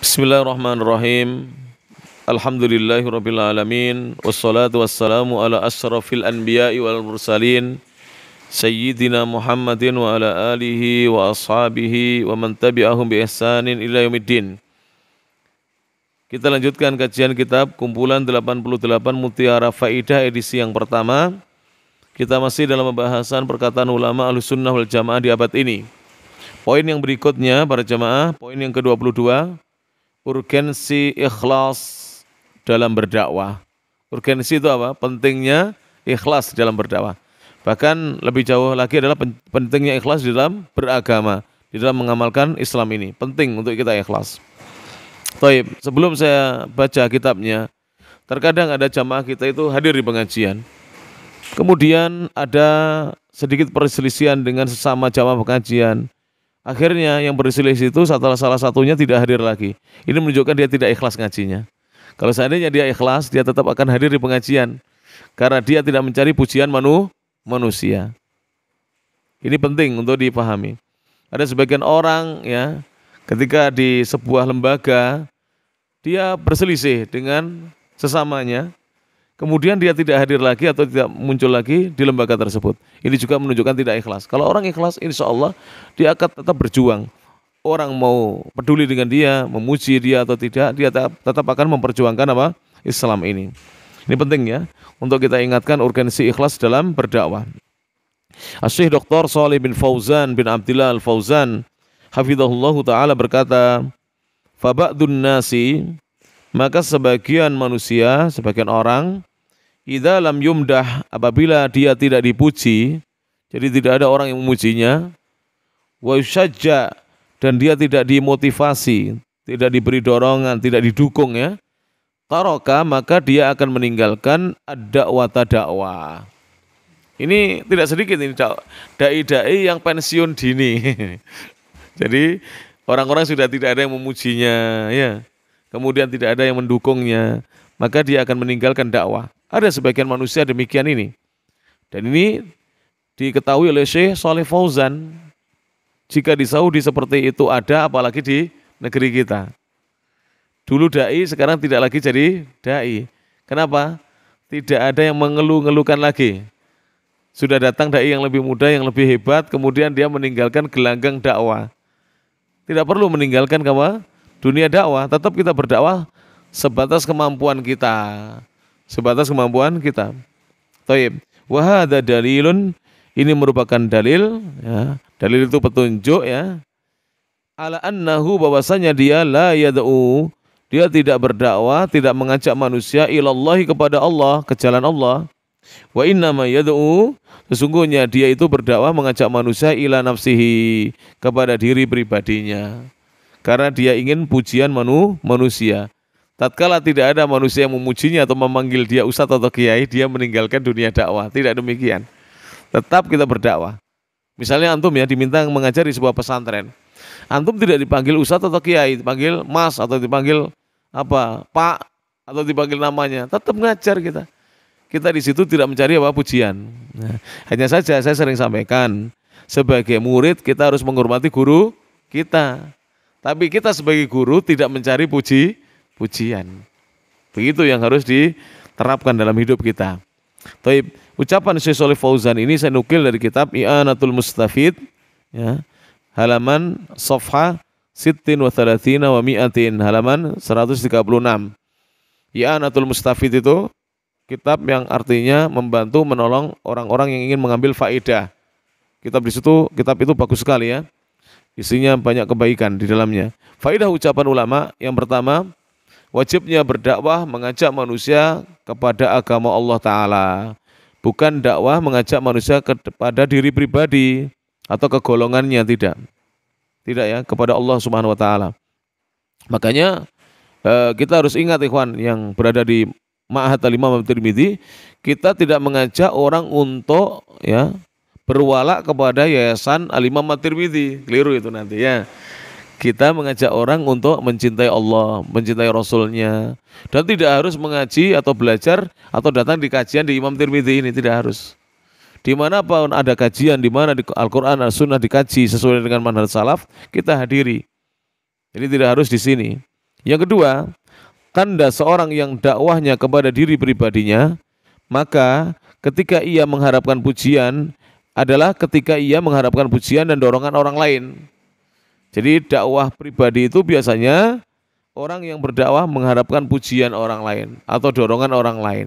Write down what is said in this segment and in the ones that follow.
Bismillahirrahmanirrahim. Alhamdulillahirabbil alamin wassalatu wassalamu ala asyrafil anbiya'i wal mursalin sayyidina Muhammadin wa ala alihi wa ashabihi wa man tabi'ahum bi ihsanin ila yaumiddin. Kita lanjutkan kajian kitab kumpulan 88 Mutiara Faidah edisi yang pertama. Kita masih dalam pembahasan perkataan ulama Ahlussunnah wal Jamaah di abad ini. Poin yang berikutnya para jamaah, poin yang ke-22, urgensi ikhlas dalam berdakwah. Urgensi itu apa? Pentingnya ikhlas dalam berdakwah. Bahkan lebih jauh lagi adalah pentingnya ikhlas di dalam beragama, di dalam mengamalkan Islam ini. Penting untuk kita ikhlas. Baik, sebelum saya baca kitabnya, terkadang ada jamaah kita itu hadir di pengajian. Kemudian ada sedikit perselisihan dengan sesama jamaah pengajian. Akhirnya yang berselisih itu salah satunya tidak hadir lagi. Ini menunjukkan dia tidak ikhlas ngajinya. Kalau seandainya dia ikhlas, dia tetap akan hadir di pengajian. Karena dia tidak mencari pujian manusia. Ini penting untuk dipahami. Ada sebagian orang ya, ketika di sebuah lembaga, dia berselisih dengan sesamanya. Kemudian dia tidak hadir lagi atau tidak muncul lagi di lembaga tersebut. Ini juga menunjukkan tidak ikhlas. Kalau orang ikhlas, insya Allah dia akan tetap berjuang. Orang mau peduli dengan dia, memuji dia atau tidak, dia tetap akan memperjuangkan apa? Islam ini. Ini penting ya, untuk kita ingatkan urgensi ikhlas dalam berdakwah. Asy-Syaikh Dr. Shalih bin Fauzan bin Abdillah Al-Fauzan hafizahullahu ta'ala berkata, Faba'dun nasi, maka sebagian manusia, sebagian orang, idza lam yumdah, apabila dia tidak dipuji, jadi tidak ada orang yang memujinya, wa yushajja, dan dia tidak dimotivasi, tidak diberi dorongan, tidak didukung ya, taraka, maka dia akan meninggalkan ad-da'wata dakwah. Ini tidak sedikit ini dai-dai yang pensiun dini. Jadi orang-orang sudah tidak ada yang memujinya ya. Kemudian tidak ada yang mendukungnya, maka dia akan meninggalkan dakwah. Ada sebagian manusia demikian ini. Dan ini diketahui oleh Syekh Shalih Fauzan. Jika di Saudi seperti itu ada, apalagi di negeri kita. Dulu dai, sekarang tidak lagi jadi dai. Kenapa? Tidak ada yang mengeluh-ngeluhkan lagi. Sudah datang dai yang lebih muda, yang lebih hebat, kemudian dia meninggalkan gelanggang dakwah. Tidak perlu meninggalkan dunia dakwah, tetap kita berdakwah sebatas kemampuan kita. Sebatas kemampuan kita. Taib. Wa hadza dalilun, ini merupakan dalil ya. Dalil itu petunjuk ya. Ala annahu, bahwasanya dia la yad'u, dia tidak berdakwah, tidak mengajak manusia ilallahi, kepada Allah, ke jalan Allah. Wa innama yad'u, sesungguhnya dia itu berdakwah mengajak manusia ila nafsihi, kepada diri pribadinya. Karena dia ingin pujian manusia. Tatkala tidak ada manusia yang memujinya atau memanggil dia ustadz atau kiai, dia meninggalkan dunia dakwah. Tidak demikian. Tetap kita berdakwah. Misalnya antum ya diminta mengajar di sebuah pesantren. Antum tidak dipanggil ustadz atau kiai, dipanggil mas atau dipanggil apa, pak atau dipanggil namanya. Tetap mengajar kita. Kita di situ tidak mencari apa pujian. Nah, hanya saja saya sering sampaikan, sebagai murid kita harus menghormati guru kita. Tapi kita sebagai guru tidak mencari pujian. Begitu yang harus diterapkan dalam hidup kita. Taib. Ucapan Syekh Shalih Fauzan ini saya nukil dari kitab I'anatul Mustafid ya, halaman Safha Sittin wa Thalathina wa Mi'atin, halaman 136. I'anatul Mustafid itu kitab yang artinya membantu menolong orang-orang yang ingin mengambil faedah. Kitab itu bagus sekali ya. Isinya banyak kebaikan di dalamnya. Faedah ucapan ulama yang pertama, wajibnya berdakwah mengajak manusia kepada agama Allah Ta'ala. Bukan dakwah mengajak manusia kepada diri pribadi atau kegolongannya, tidak. Tidak ya, kepada Allah Subhanahu Wa Ta'ala. Makanya kita harus ingat ikhwan yang berada di Ma'had Al-Imam At-Tirmidzi, kita tidak mengajak orang untuk ya berwala kepada yayasan Al-Imam At-Tirmidzi, keliru itu nanti ya. Kita mengajak orang untuk mencintai Allah, mencintai Rasulnya, dan tidak harus mengaji atau belajar atau datang di kajian di Imam Tirmidzi ini, tidak harus. Di mana pun ada kajian, di mana di Al-Quran, Al-Sunnah dikaji sesuai dengan manhaj salaf, kita hadiri. Jadi tidak harus di sini. Yang kedua, tanda seorang yang dakwahnya kepada diri pribadinya, maka ketika ia mengharapkan pujian adalah ketika ia mengharapkan pujian dan dorongan orang lain. Jadi dakwah pribadi itu biasanya orang yang berdakwah mengharapkan pujian orang lain atau dorongan orang lain.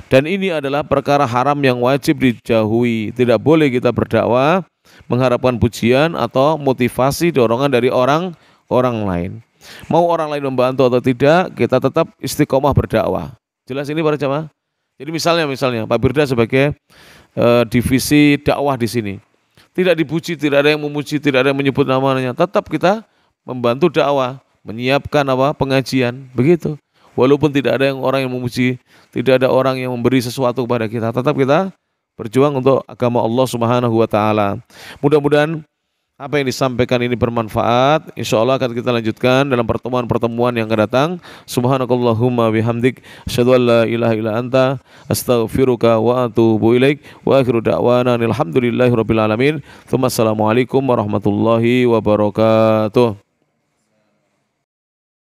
Dan ini adalah perkara haram yang wajib dijauhi. Tidak boleh kita berdakwah mengharapkan pujian atau motivasi dorongan dari orang lain. Mau orang lain membantu atau tidak, kita tetap istiqomah berdakwah. Jelas ini para jamaah? Jadi misalnya Pak Birda sebagai divisi dakwah di sini. Tidak dipuji, tidak ada yang memuji, tidak ada yang menyebut namanya. Tetap kita membantu dakwah, menyiapkan pengajian, begitu. Walaupun tidak ada orang yang memuji, tidak ada orang yang memberi sesuatu kepada kita, tetap kita berjuang untuk agama Allah Subhanahu wa taala. Mudah-mudahan apa yang disampaikan ini bermanfaat. Insya Allah akan kita lanjutkan dalam pertemuan-pertemuan yang akan datang. Subhanakallahumma bihamdik, asyhadu an la ilaha illa anta, astaghfiruka wa atubu ilaik. Wa akhiru da'wana alhamdulillahi rabbil alamin. Assalamualaikum warahmatullahi wabarakatuh.